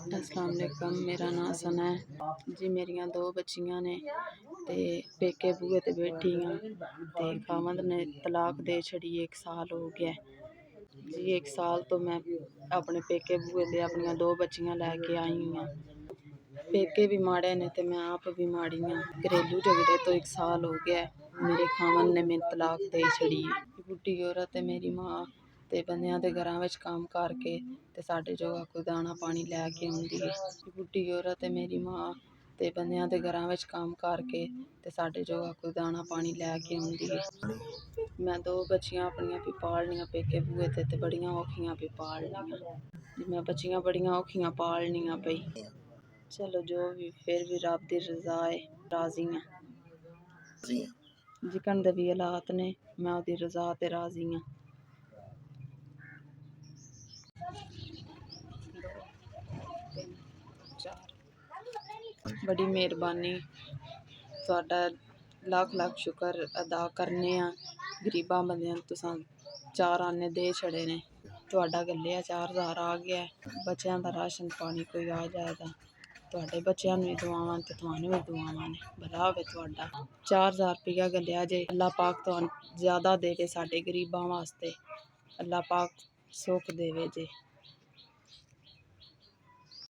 अस्सलाम वालेकुम, मेरा नाम सना है जी। मेरिया दो बच्चियां ने ते पेके बूहे ते बैठी हाँ ते खामद ने तलाक दे छड़ी। 1 साल हो गया जी। 1 साल तो मैं अपने पेके बूहे ते अपनिया 2 बच्चियां लैके आई हाँ। पेके भी माड़े ने ते मैं आप भी माड़ी हाँ। घरेलू झगड़े तो 1 साल हो गया। मेरे खामन ने मेरी तलाक दे छड़ी। बुढ़ी औरत है मेरी माँ ते बंदियां दे घरां विच काम करके ते साडे जोगा कोई दाना पानी लैके आउंदी है। बुढ़ी औरत है मेरी माँ ते बंदियां दे घरां विच काम करके ते साडे जोगा कोई दाना पानी लैके आउंदी है। मैं 2 बच्चियां अपनियां भी पालनियां पेके बूहे ते बड़ियां औखियां भी पालनियां। मैं बच्चियां बड़ियां औखियां पालनियां पई। चलो जो भी फिर भी रब दी रज़ा है, राजी हाँ। जिकन दे भी हालात ने मैं ओदी रज़ा ते राजी हाँ। बड़ी मेहरबानी तुहाडा, लख लख शुक्र अदा करने आ। गरीबां बंदियां तुसां 4 आने दे छड़े ने। तुहाडा गल्लेआ 4000 आ गया है। बच्चों का राशन पानी कोई आ जाएगा। तुहाडे बच्चों भी दुआवां ते तुहानू भी दुआवां ने। भला होवे तुहाडा। 4000 रुपया गल्लेआ जे। अल्लाह पाक तुहानू ज़्यादा देवे साडे गरीबां वास्ते। अल्लाह पाक सुख देवे जे।